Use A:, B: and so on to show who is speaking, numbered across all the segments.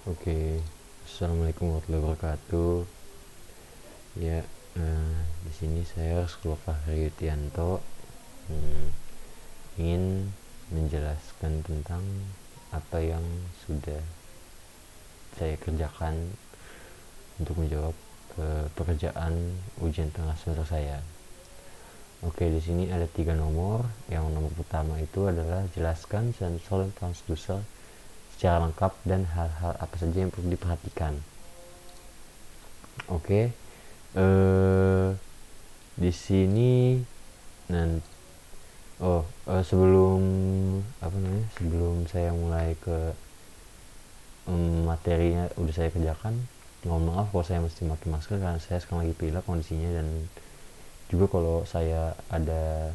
A: Oke, assalamualaikum warahmatullahi wabarakatuh. Ya, di sini saya Rizky Fahriyutianto ingin menjelaskan tentang apa yang sudah saya kerjakan untuk menjawab pekerjaan ujian tengah semester saya. Oke, di sini ada 3 nomor. Yang nomor pertama itu adalah jelaskan sensor dan transducer secara lengkap dan hal-hal apa saja yang perlu diperhatikan. Oke, di sini nanti sebelum saya mulai ke materinya udah saya kerjakan, mohon maaf kalau saya mesti pakai masker karena saya sekarang lagi pilek kondisinya, dan juga kalau saya ada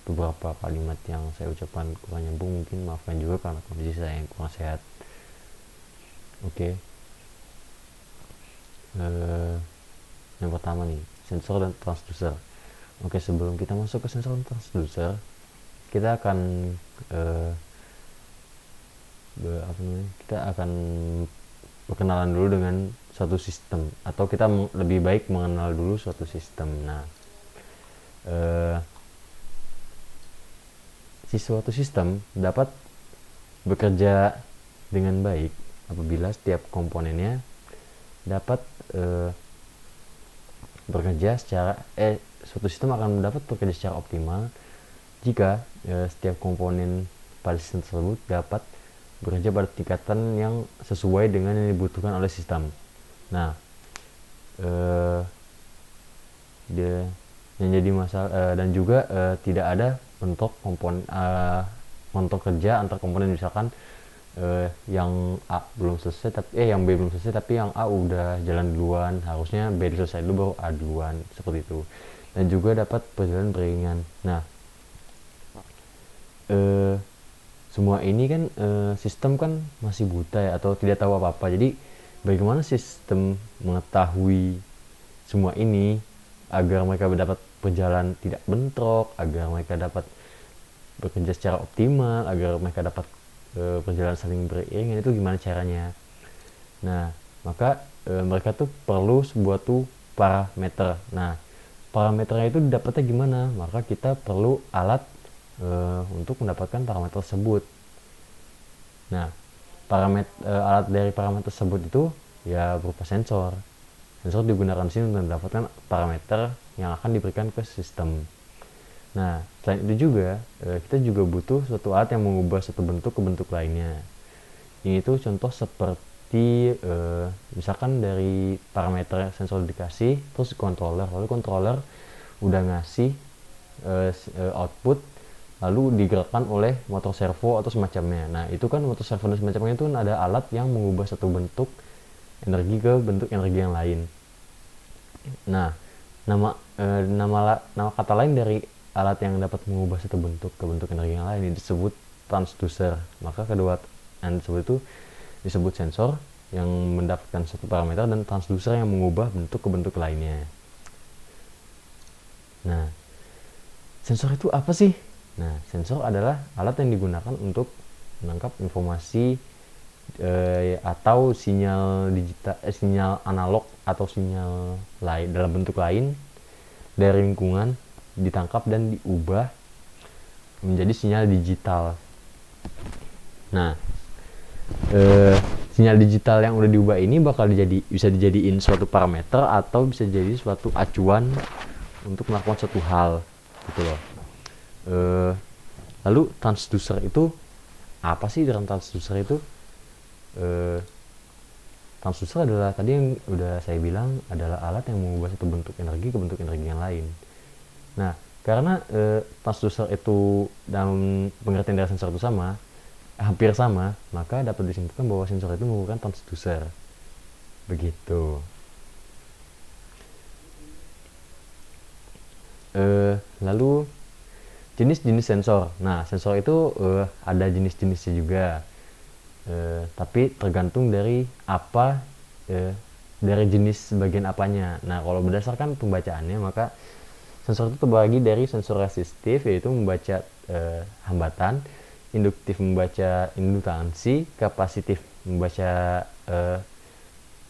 A: beberapa kalimat yang saya ucapkan kurang nyambung, mungkin maafkan juga karena kondisi saya yang kurang sehat. Oke. Yang pertama nih, sensor dan transducer. Oke, sebelum kita masuk ke sensor dan transducer, kita akan berkenalan dulu dengan suatu sistem, atau kita lebih baik mengenal dulu suatu sistem. Nah, suatu sistem dapat bekerja dengan baik apabila setiap komponennya dapat bekerja secara suatu sistem akan dapat bekerja secara optimal jika setiap komponen pada sistem tersebut dapat bekerja pada tingkatan yang sesuai dengan yang dibutuhkan oleh sistem. Nah, yang jadi masalah dan juga tidak ada bentuk komponen bentuk kerja antar komponen, misalkan yang A belum selesai tapi yang B belum selesai tapi yang A udah jalan duluan, harusnya B selesai dulu baru A duluan, seperti itu. Dan juga dapat berjalan beriringan. Nah, semua ini kan sistem kan masih buta ya, atau tidak tahu apa-apa. Jadi bagaimana sistem mengetahui semua ini agar mereka dapat berjalan tidak bentrok, agar mereka dapat bekerja secara optimal, agar mereka dapat berjalan saling beriringan, itu gimana caranya? Nah, maka mereka tuh perlu sebuah tuh parameter. Nah, parameternya itu dapatnya gimana? Maka kita perlu alat untuk mendapatkan parameter tersebut. Nah, alat dari parameter tersebut itu ya berupa sensor. Sensor digunakan di sini untuk mendapatkan parameter yang akan diberikan ke sistem. Nah, selain itu juga kita juga butuh suatu alat yang mengubah satu bentuk ke bentuk lainnya. Ini tuh contoh seperti misalkan dari parameter sensor dikasih, terus controller, lalu controller udah ngasih output, lalu digerakkan oleh motor servo atau semacamnya. Nah, itu kan motor servo dan semacamnya itu ada alat yang mengubah satu bentuk energi ke bentuk energi yang lain. Nah, nama kata lain dari alat yang dapat mengubah satu bentuk ke bentuk energi yang lain disebut transducer. Maka kedua alat tersebut itu disebut sensor yang mendapatkan satu parameter dan transducer yang mengubah bentuk ke bentuk lainnya. Nah, sensor itu apa sih? Nah, sensor adalah alat yang digunakan untuk menangkap informasi atau sinyal digital, sinyal analog atau sinyal lain dalam bentuk lain dari lingkungan, ditangkap dan diubah menjadi sinyal digital. Nah, sinyal digital yang udah diubah ini bakal bisa dijadiin suatu parameter atau bisa jadi suatu acuan untuk melakukan suatu hal, gitu loh. Lalu transducer itu apa sih? Dalam transducer itu transducer adalah tadi yang udah saya bilang adalah alat yang mengubah satu bentuk energi ke bentuk energi yang lain. Nah, karena transducer itu dalam pengertian dari sensor itu hampir sama, maka dapat disimpulkan bahwa sensor itu merupakan transducer. Begitu. Lalu jenis-jenis sensor. Nah, sensor itu ada jenis-jenisnya juga, tapi tergantung dari apa, dari jenis bagian apanya. Nah, kalau berdasarkan pembacaannya, maka sensor itu terbagi dari sensor resistif, yaitu membaca hambatan, induktif membaca indukansi, kapasitif membaca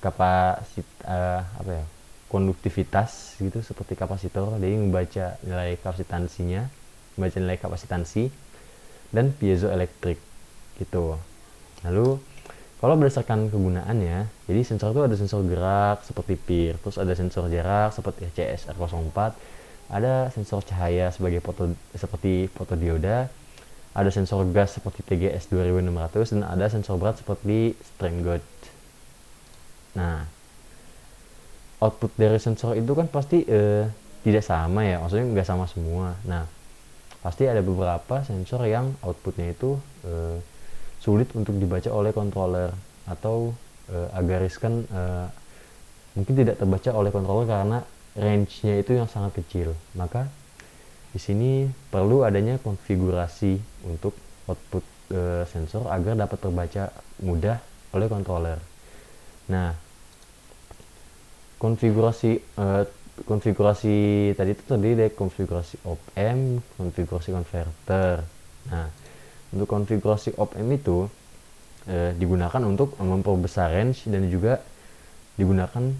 A: apa ya, konduktivitas gitu seperti kapasitor, jadi membaca nilai kapasitansinya, membaca nilai kapasitansi, dan piezoelektrik gitu. Lalu kalau berdasarkan kegunaannya, jadi sensor itu ada sensor gerak seperti PIR, terus ada sensor jarak seperti CSR04, ada sensor cahaya seperti fotodioda, ada sensor gas seperti TGS 2600, dan ada sensor berat seperti strain gauge. Nah, output dari sensor itu kan pasti tidak sama ya, maksudnya nggak sama semua. Nah, pasti ada beberapa sensor yang outputnya itu sulit untuk dibaca oleh controller, atau agak riskan, mungkin tidak terbaca oleh controller karena range-nya itu yang sangat kecil. Maka di sini perlu adanya konfigurasi untuk output sensor agar dapat terbaca mudah oleh controller. Nah, konfigurasi tadi itu terdiri dari konfigurasi op-amp, konfigurasi converter. Nah, untuk konfigurasi op-amp itu digunakan untuk memperbesar range, dan juga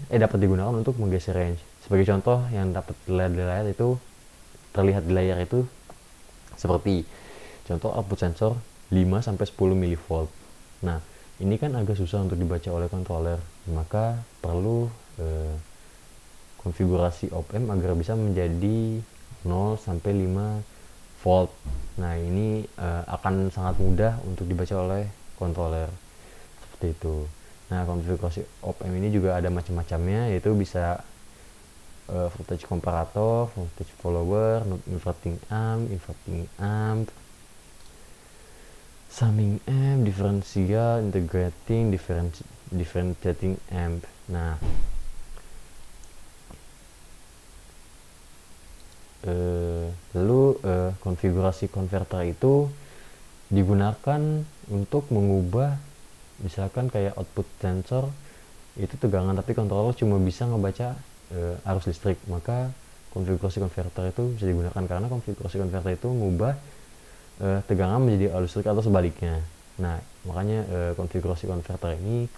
A: dapat digunakan untuk menggeser range. Sebagai contoh yang dapat terlihat di layar itu seperti contoh output sensor 5 sampai 10 mV. Nah, ini kan agak susah untuk dibaca oleh controller, maka perlu konfigurasi op-amp agar bisa menjadi 0 sampai 5 volt. Nah, ini akan sangat mudah untuk dibaca oleh controller seperti itu. Nah, konfigurasi op-amp ini juga ada macam-macamnya, yaitu bisa voltage comparator, voltage follower, inverting amp, summing amp, differential, integrating, differentiating amp. Nah, lalu konfigurasi konverter itu digunakan untuk mengubah, misalkan kayak output sensor itu tegangan tapi controller cuma bisa ngebaca arus listrik, maka konfigurasi konverter itu bisa digunakan, karena konfigurasi konverter itu mengubah tegangan menjadi arus listrik atau sebaliknya. Nah, makanya konfigurasi konverter ini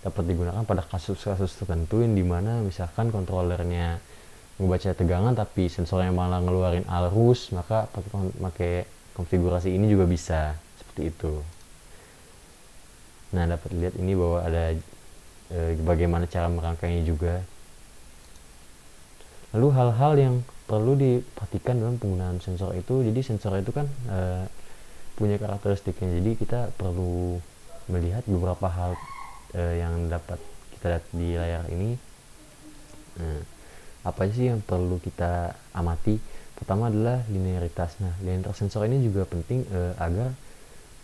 A: dapat digunakan pada kasus-kasus tertentu yang dimana misalkan kontrolernya membaca tegangan tapi sensornya malah ngeluarin arus, maka pakai konfigurasi ini juga bisa seperti itu. Nah, dapat lihat ini bahwa ada bagaimana cara merangkainya juga. Lalu hal-hal yang perlu diperhatikan dalam penggunaan sensor itu, jadi sensor itu kan punya karakteristiknya, jadi kita perlu melihat beberapa hal yang dapat kita lihat di layar ini. Apa sih yang perlu kita amati? Pertama adalah linearitas. Nah, linearitas sensor ini juga penting agar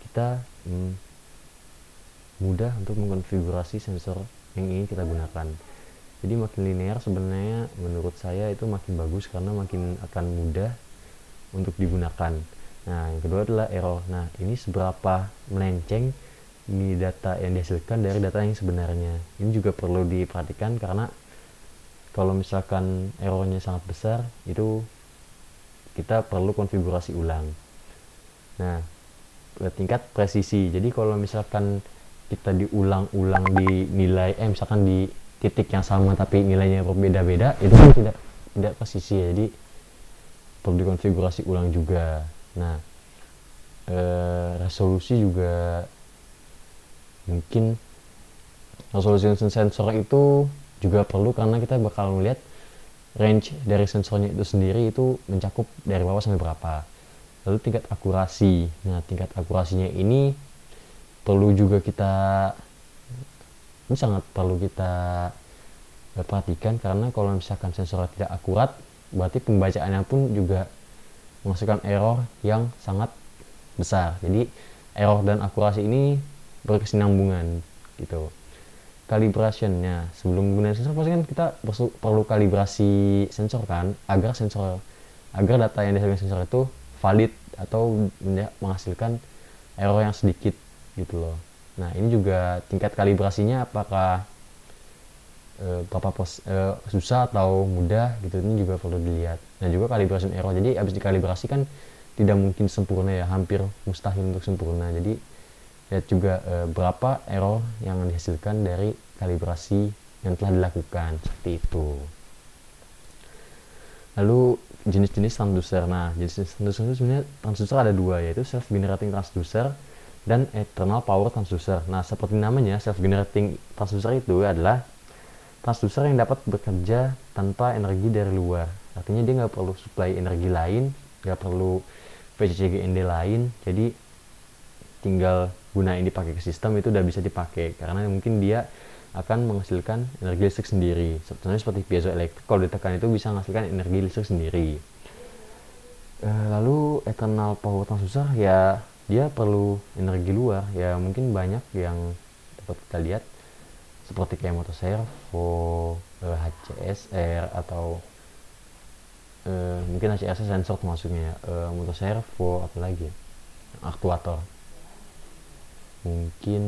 A: kita mudah untuk mengkonfigurasi sensor yang ingin kita gunakan. Jadi makin linear sebenarnya menurut saya itu makin bagus, karena makin akan mudah untuk digunakan. Nah, yang kedua adalah error. Nah, ini seberapa melenceng ini data yang dihasilkan dari data yang sebenarnya. Ini juga perlu diperhatikan, karena kalau misalkan errornya sangat besar, itu kita perlu konfigurasi ulang. Nah, tingkat presisi. Jadi kalau misalkan kita diulang-ulang di nilai misalkan di titik yang sama tapi nilainya berbeda-beda, itu kan tidak presisi ya, jadi perlu dikonfigurasi ulang juga. Nah, resolusi juga mungkin, resolusi sensor itu juga perlu, karena kita bakal melihat range dari sensornya itu sendiri itu mencakup dari bawah sampai berapa. Lalu tingkat akurasi. Nah, tingkat akurasinya ini sangat perlu kita perhatikan, karena kalau misalkan sensornya tidak akurat, berarti pembacaannya pun juga menghasilkan error yang sangat besar. Jadi error dan akurasi ini berkesinambungan gitu. Calibrationnya, sebelum menggunakan sensor pasti kan kita perlu kalibrasi sensor kan, agar data yang dihasilkan sensor itu valid atau menghasilkan error yang sedikit gitu loh. Nah, ini juga tingkat kalibrasinya apakah susah atau mudah gitu, ini juga perlu dilihat. Nah, juga calibration error, jadi habis dikalibrasi kan tidak mungkin sempurna ya, hampir mustahil untuk sempurna. Jadi lihat juga berapa error yang dihasilkan dari kalibrasi yang telah dilakukan, seperti itu. Lalu jenis-jenis transducer. Nah, jenis transducer itu sebenarnya transducer ada dua, yaitu self generating transducer dan eternal power transducer. Nah, seperti namanya, self generating transducer itu adalah transducer yang dapat bekerja tanpa energi dari luar. Artinya dia nggak perlu supply energi lain, nggak perlu VCCGND lain, jadi tinggal gunain dipakai ke sistem itu udah bisa dipakai, karena mungkin dia akan menghasilkan energi listrik sendiri. Contohnya seperti piezoelektrik, kalau ditekan itu bisa menghasilkan energi listrik sendiri. Lalu eternal power transducer ya dia perlu energi luar, ya mungkin banyak yang dapat kita lihat seperti kayak motor servo, HCSR, atau mungkin HCSR sensor termasuknya ya, motor servo, apalagi aktuator, mungkin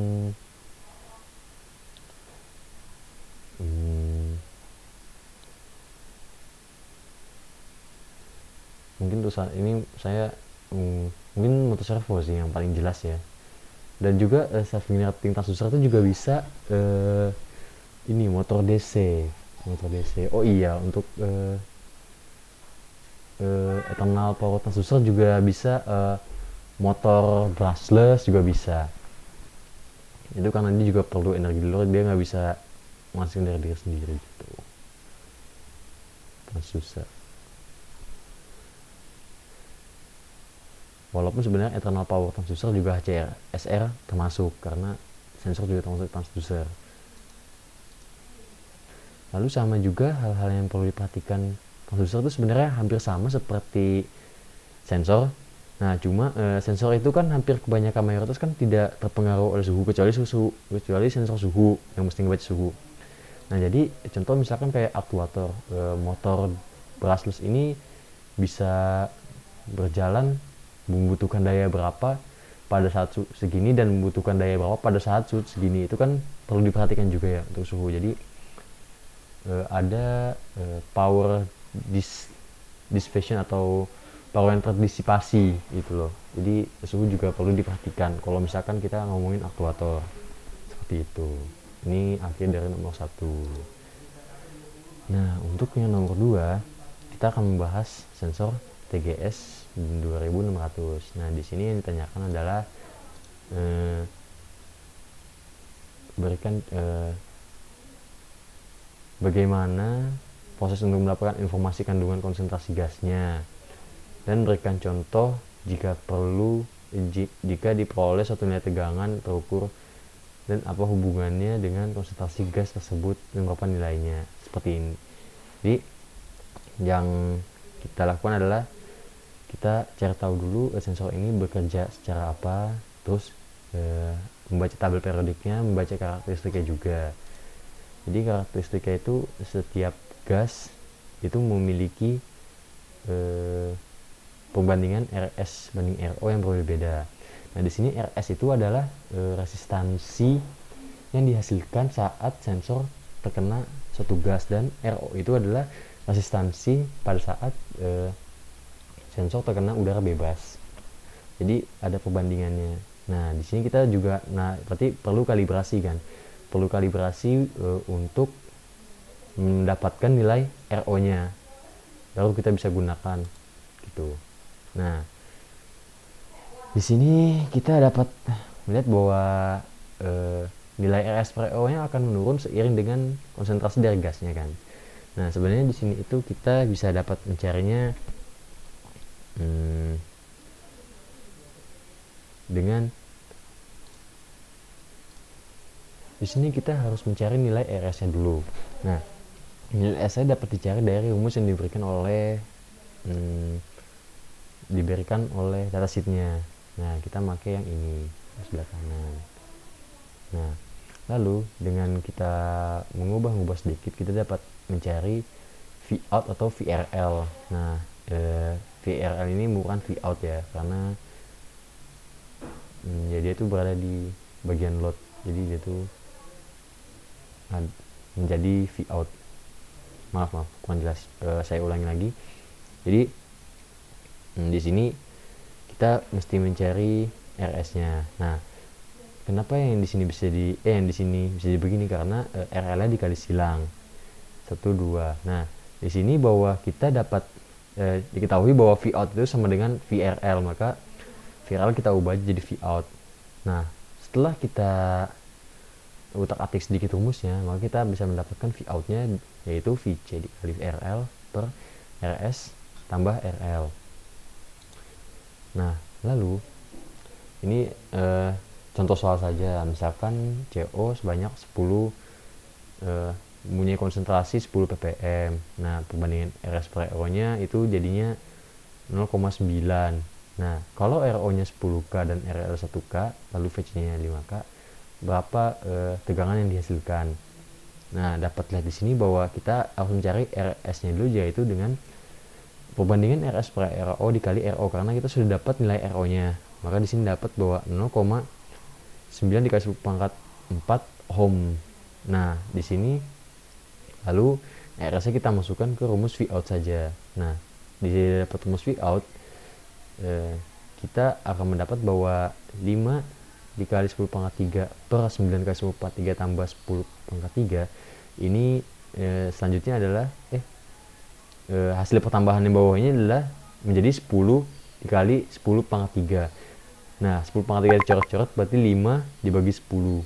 A: mungkin untuk saat ini saya mungkin motor servo sih yang paling jelas ya. Dan juga self generating transducer itu juga bisa ini motor DC. Oh iya, untuk eternal power transducer juga bisa motor brushless juga bisa. Itu karena dia juga perlu energi luar, dia nggak bisa menghasilkan dari diri sendiri gitu. Transducer. Walaupun sebenarnya eternal power transducer juga HCSR termasuk, karena sensor juga termasuk transducer. Lalu sama juga hal-hal yang perlu diperhatikan transducer itu sebenarnya hampir sama seperti sensor. Nah, cuma sensor itu kan hampir kebanyakan mayoritas kan tidak terpengaruh oleh suhu, kecuali sensor suhu yang mesti ngebaca suhu. Nah, jadi contoh misalkan kayak aktuator, motor brushless ini bisa berjalan membutuhkan daya berapa pada saat segini dan membutuhkan daya berapa pada saat segini. Itu kan perlu diperhatikan juga ya untuk suhu. Jadi ada power dissipation atau power yang terdisipasi gitu loh. Jadi suhu juga perlu diperhatikan kalau misalkan kita ngomongin aktuator, seperti itu. Ini akhir dari nomor 1. Nah, untuk yang nomor 2 kita akan membahas sensor TGS 2600. Nah, di sini yang ditanyakan adalah berikan bagaimana proses untuk mendapatkan informasi kandungan konsentrasi gasnya, dan berikan contoh jika perlu jika diperoleh suatu nilai tegangan terukur dan apa hubungannya dengan konsentrasi gas tersebut dan berapa nilainya, seperti ini. Jadi yang kita lakukan adalah kita cari tahu dulu sensor ini bekerja secara apa, terus membaca tabel periodiknya, membaca karakteristiknya juga. Jadi karakteristiknya itu setiap gas itu memiliki perbandingan RS banding RO yang berbeda. Nah, di sini RS itu adalah resistansi yang dihasilkan saat sensor terkena suatu gas, dan RO itu adalah resistansi pada saat sensor terkena udara bebas. Jadi ada perbandingannya. Nah, di sini kita juga berarti perlu kalibrasi kan. Perlu kalibrasi untuk mendapatkan nilai RO-nya. Baru kita bisa gunakan gitu. Nah, di sini kita dapat melihat bahwa nilai RS per RO-nya akan menurun seiring dengan konsentrasi dari gasnya kan. Nah, sebenarnya di sini itu kita bisa dapat mencarinya dengan di sini kita harus mencari nilai RS-nya dulu. Nah, nilai RS-nya dapat dicari dari rumus yang diberikan oleh datasheet-nya. Nah, kita pakai yang ini sebelah kanan. Nah, lalu dengan kita mengubah sedikit, kita dapat mencari Vout atau VRL. Nah, VRL ini bukan Vout ya, karena ya dia itu berada di bagian load, jadi dia itu menjadi Vout. Maaf kurang jelas, saya ulangi lagi. Jadi di sini kita mesti mencari RS-nya. Nah, kenapa yang di sini bisa yang di sini bisa begini, karena RL-nya dikali silang 1 2. Nah, di sini bahwa kita dapat diketahui bahwa V out itu sama dengan VRL, maka VRL kita ubah jadi V out. Nah, setelah kita utak-atik sedikit rumusnya, maka kita bisa mendapatkan V out-nya yaitu VC dikali RL per RS tambah RL. Nah, lalu ini contoh soal saja, misalkan CO sebanyak 10 mempunyai konsentrasi 10 ppm. Nah, perbandingan RS per RO nya itu jadinya 0,9. Nah, kalau RO nya 10K dan RL 1K, lalu VC nya 5K, berapa tegangan yang dihasilkan. Nah, dapat lihat di sini bahwa kita harus mencari RS nya dulu, yaitu dengan perbandingan RS per RO dikali RO, karena kita sudah dapat nilai RO nya. Maka di sini dapat bahwa 0,9 dikali 10 pangkat 4 ohm. Nah, di sini lalu RS nya kita masukkan ke rumus V out saja. Nah, di sini dapat rumus V out, kita akan mendapat bahwa 5 dikali 10 pangkat 3 per 9 kali 10 pangkat 3 tambah 10 pangkat 3 ini selanjutnya adalah hasil pertambahan yang bawahnya adalah menjadi 10 dikali 10 pangkat 3. Nah, 10 pangkat 3 dicoret-coret berarti 5 dibagi 10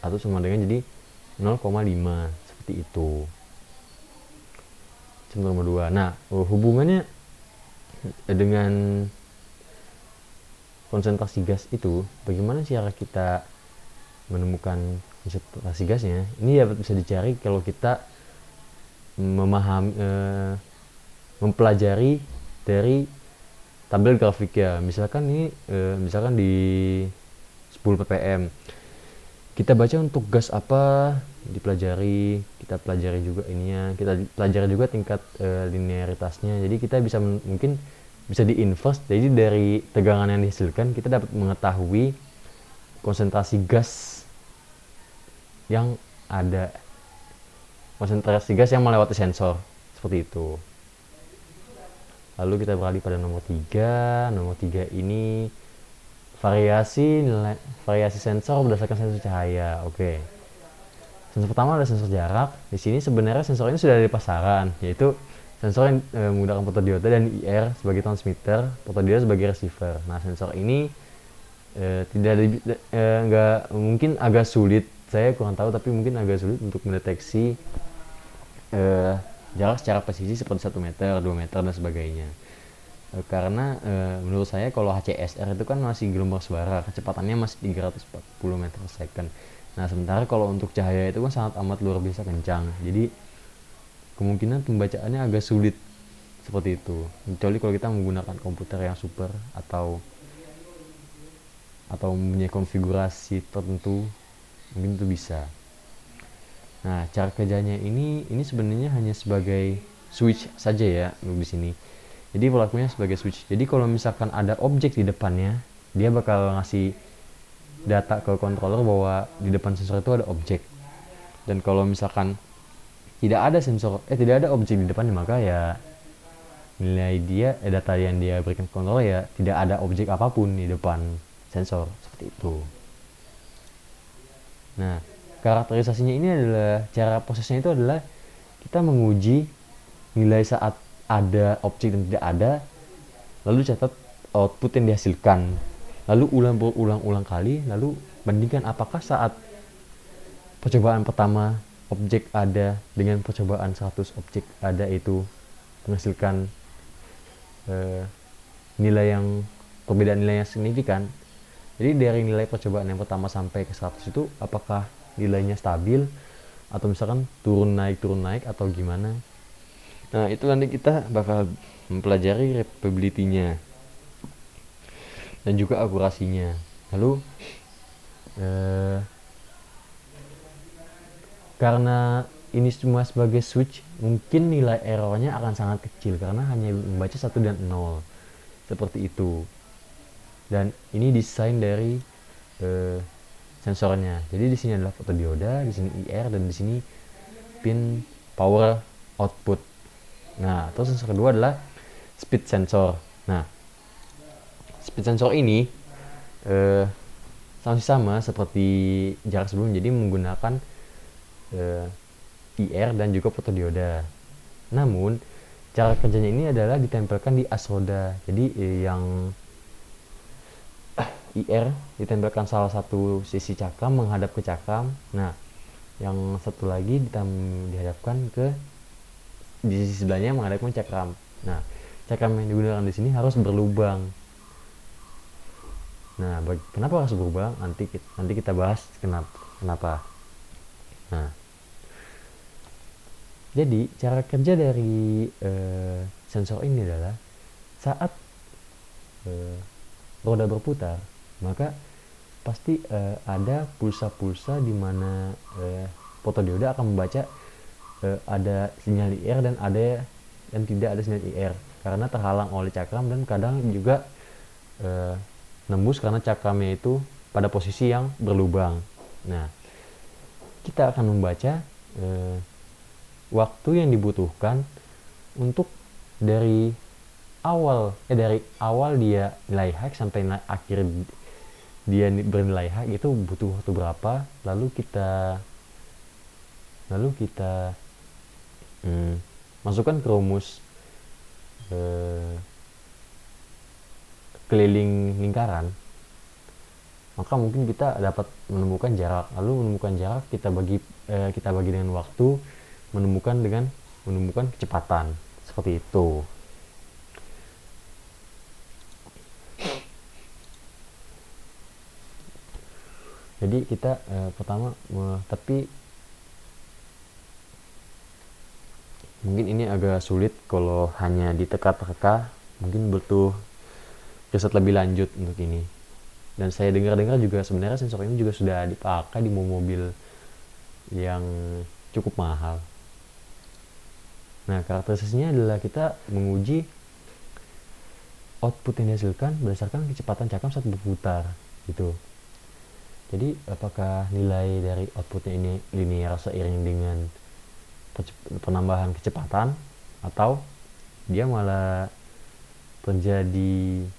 A: atau sama dengan jadi 0,5, seperti itu. Contoh nomor 2. Nah, hubungannya dengan konsentrasi gas itu, bagaimana cara kita menemukan konsentrasi gasnya? Ini dapat bisa dicari kalau kita mempelajari dari tabel grafiknya. Misalkan ini misalkan di 10 ppm, kita baca untuk gas apa dipelajari, kita pelajari juga ininya, kita pelajari juga tingkat linearitasnya. Jadi kita bisa mungkin bisa di inverse, jadi dari tegangan yang dihasilkan kita dapat mengetahui konsentrasi gas yang ada, konsentrasi gas yang melewati sensor, seperti itu. Lalu kita beralih pada nomor 3. Nomor 3 ini variasi sensor berdasarkan sensor cahaya. Oke. Sensor pertama adalah sensor jarak. Di sini sebenarnya sensor ini sudah ada di pasaran, yaitu sensor yang menggunakan fotodioda dan IR sebagai transmitter, fotodioda sebagai receiver. Nah, sensor ini nggak mungkin agak sulit, saya kurang tahu, tapi mungkin agak sulit untuk mendeteksi jarak secara presisi seperti 1 meter, 2 meter dan sebagainya. Karena menurut saya kalau HCSR itu kan masih gelombang suara, kecepatannya masih 340 meter per second. Nah, sementara kalau untuk cahaya itu kan sangat amat luar biasa kencang, jadi kemungkinan pembacaannya agak sulit seperti itu, kecuali kalau kita menggunakan komputer yang super atau mempunyai konfigurasi tertentu, mungkin itu bisa. Nah, cara kerjanya ini sebenarnya hanya sebagai switch saja ya di sini. Jadi pelakunya sebagai switch. Jadi kalau misalkan ada objek di depannya, dia bakal ngasih data ke controller bahwa di depan sensor itu ada objek. Dan kalau misalkan tidak ada objek di depannya, maka ya nilai data yang dia berikan ke controller ya tidak ada objek apapun di depan sensor, seperti itu. Nah, karakterisasinya ini adalah, cara prosesnya itu adalah kita menguji nilai saat ada objek dan tidak ada, lalu catat output yang dihasilkan, lalu ulang kali, lalu bandingkan apakah saat percobaan pertama objek ada dengan percobaan 100 objek ada itu menghasilkan perbedaan nilai yang signifikan. Jadi dari nilai percobaan yang pertama sampai ke 100 itu apakah nilainya stabil atau misalkan turun naik atau gimana. Nah, itu nanti kita bakal mempelajari repeatability-nya dan juga akurasinya. Lalu karena ini cuma sebagai switch, mungkin nilai errornya akan sangat kecil karena hanya membaca 1 dan 0, seperti itu. Dan ini desain dari sensornya. Jadi di sini adalah fotodioda, di sini IR, dan di sini pin power output. Nah, terus sensor kedua adalah speed sensor. Nah, speed sensor ini masih sama seperti jarak sebelum, jadi menggunakan IR dan juga fotodioda. Namun cara kerjanya ini adalah ditempelkan di asroda. Jadi yang IR ditempelkan salah satu sisi cakram menghadap ke cakram. Nah, yang satu lagi dihadapkan ke di sisi sebelahnya menghadap ke cakram. Nah, cakram yang digunakan di sini harus berlubang. Nah, kenapa harus berlubang? Nanti kita bahas kenapa. Nah, jadi cara kerja dari sensor ini adalah saat roda berputar, maka pasti ada pulsa-pulsa di mana fotodioda akan membaca ada sinyal IR dan tidak ada sinyal IR karena terhalang oleh cakram, dan kadang juga nembus karena cakramnya itu pada posisi yang berlubang. Nah, kita akan membaca waktu yang dibutuhkan untuk dari awal dia nilai H sampai akhir dia bernilai H itu butuh waktu berapa, lalu kita masukkan ke rumus keliling lingkaran, maka mungkin kita dapat menemukan jarak. Lalu menemukan jarak kita bagi dengan waktu, menemukan kecepatan, seperti itu. Jadi kita pertama tapi mungkin ini agak sulit kalau hanya diteka-teka, mungkin butuh riset lebih lanjut untuk ini. Dan saya dengar-dengar juga sebenarnya sensor ini juga sudah dipakai di mobil yang cukup mahal. Nah, karakteristiknya adalah kita menguji output yang dihasilkan berdasarkan kecepatan cakram saat berputar gitu. Jadi apakah nilai dari outputnya ini linear seiring dengan penambahan kecepatan, atau dia malah terjadi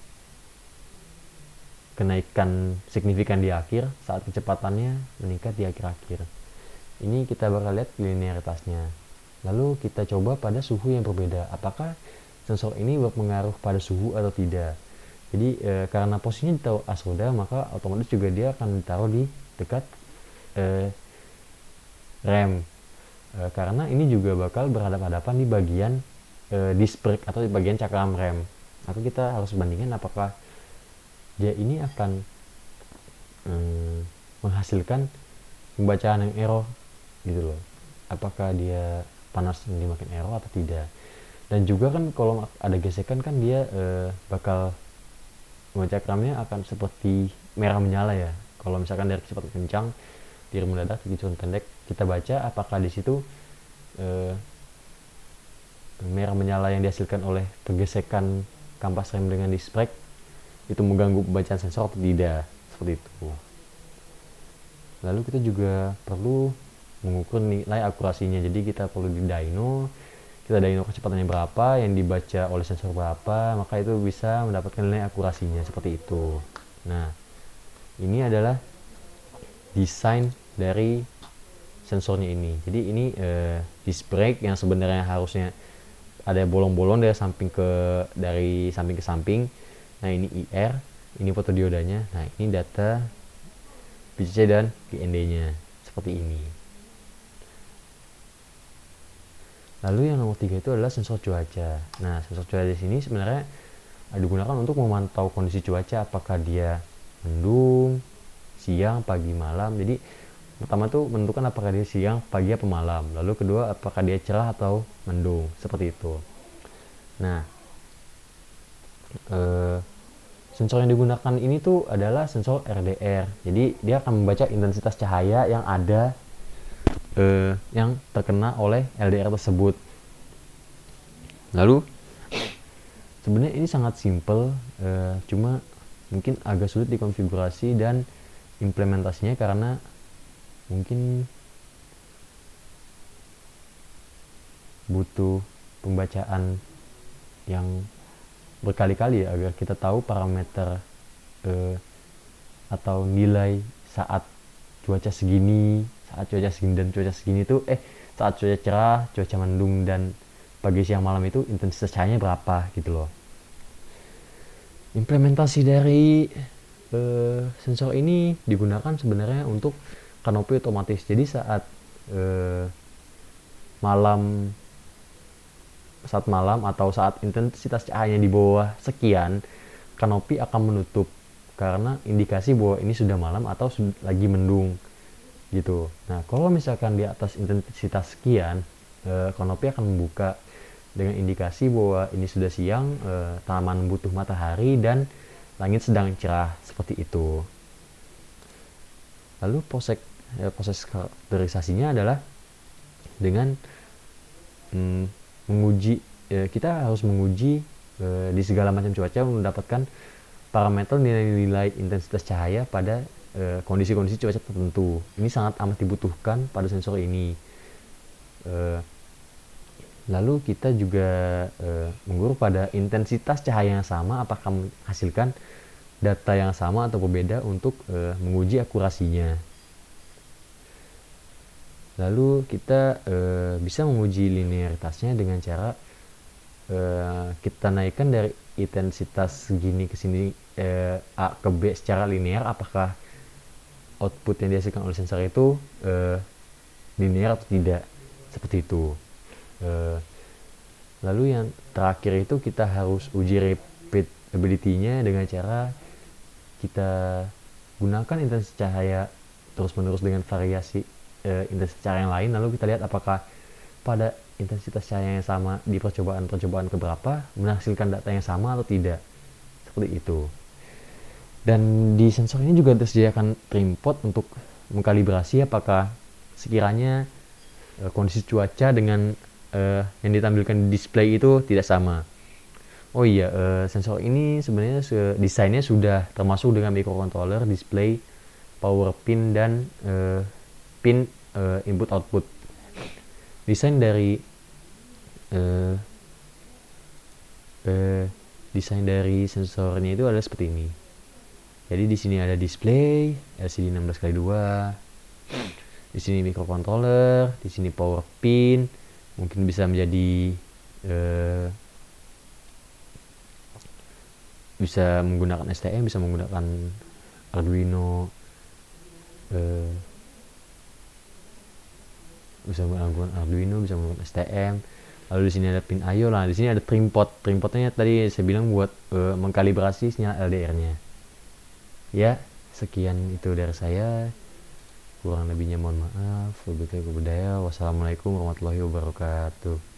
A: kenaikan signifikan di akhir saat kecepatannya meningkat di akhir-akhir. Ini kita bakal lihat linearitasnya. Lalu kita coba pada suhu yang berbeda, apakah sensor ini berpengaruh pada suhu atau tidak. Jadi karena posisinya ditaruh asroda, maka otomatis juga dia akan ditaruh di dekat rem, karena ini juga bakal berhadapan-hadapan di bagian disc brake atau di bagian cakram rem. Maka kita harus bandingkan apakah dia ini akan menghasilkan pembacaan yang error gitu loh, apakah dia panas yang dimakan error atau tidak. Dan juga kan kalau ada gesekan kan dia bakal cakramnya akan seperti merah menyala ya. Kalau misalkan dari kecepatan kencang di rem mendadak di kecepatan pendek, kita baca apakah di situ merah menyala yang dihasilkan oleh pergesekan kampas rem dengan disc brake itu mengganggu pembacaan sensor atau tidak, seperti itu. Lalu kita juga perlu mengukur nilai akurasinya. Jadi kita perlu dyno kecepatannya berapa, yang dibaca oleh sensor berapa, maka itu bisa mendapatkan nilai akurasinya, seperti itu. Nah, ini adalah desain dari sensornya ini. Jadi ini disc brake yang sebenarnya harusnya ada bolong-bolong dari samping ke samping. Nah, ini IR, ini fotodiodanya. Nah, ini data BCC dan GND-nya, seperti ini. Lalu yang nomor 3 itu adalah sensor cuaca. Nah, sensor cuaca di sini sebenarnya digunakan untuk memantau kondisi cuaca, apakah dia mendung, siang, pagi, malam. Jadi pertama tuh menentukan apakah dia siang, pagi, atau malam. Lalu kedua, apakah dia cerah atau mendung, seperti itu. Nah, sensor yang digunakan ini tuh adalah sensor RDR. Jadi dia akan membaca intensitas cahaya yang ada yang terkena oleh LDR tersebut. Lalu sebenarnya ini sangat simple, cuma mungkin agak sulit dikonfigurasi dan implementasinya karena mungkin butuh pembacaan yang berkali-kali ya, agar kita tahu parameter atau nilai saat cuaca segini, dan cuaca segini tuh saat cuaca cerah, cuaca mendung, dan pagi siang malam itu intensitas cahayanya berapa gitu loh. Implementasi dari sensor ini digunakan sebenarnya untuk kanopi otomatis. Jadi saat malam atau saat intensitas cahayanya di bawah sekian, kanopi akan menutup karena indikasi bahwa ini sudah malam atau lagi mendung gitu. Nah, kalau misalkan di atas intensitas sekian, kanopi akan membuka dengan indikasi bahwa ini sudah siang, tanaman butuh matahari dan langit sedang cerah, seperti itu. Lalu proses karakterisasinya adalah dengan menguji, kita harus menguji di segala macam cuaca mendapatkan parameter nilai-nilai intensitas cahaya pada kondisi-kondisi cuaca tertentu. Ini sangat amat dibutuhkan pada sensor ini. Lalu kita juga mengukur pada intensitas cahaya yang sama apakah menghasilkan data yang sama atau berbeda untuk menguji akurasinya. Lalu kita bisa menguji linearitasnya dengan cara kita naikkan dari intensitas segini ke sini A ke B secara linear, apakah output yang dihasilkan oleh sensor itu linear atau tidak, seperti itu. Lalu yang terakhir itu kita harus uji repeatability-nya dengan cara kita gunakan intensitas cahaya terus-menerus dengan variasi intensitas cahaya yang lain, lalu kita lihat apakah pada intensitas cahaya yang sama di percobaan keberapa menghasilkan data yang sama atau tidak, seperti itu. Dan di sensor ini juga disediakan trimpot untuk mengkalibrasi apakah sekiranya kondisi cuaca dengan yang ditampilkan di display itu tidak sama. Oh iya, sensor ini sebenarnya desainnya sudah termasuk dengan microcontroller, display, power pin, dan pin input output. Desain dari sensornya itu adalah seperti ini. Jadi di sini ada display LCD 16x2, di sini microcontroller, di sini power pin, mungkin bisa menjadi bisa menggunakan STM, bisa menggunakan Arduino, bisa menggunakan STM. Lalu di sini ada pin I/O lah, di sini ada trimpotnya tadi saya bilang buat mengkalibrasi sinyal LDR-nya. Ya, sekian itu dari saya. Kurang lebihnya mohon maaf. Wabillahi taufiq wal hidayah. Wassalamualaikum warahmatullahi wabarakatuh.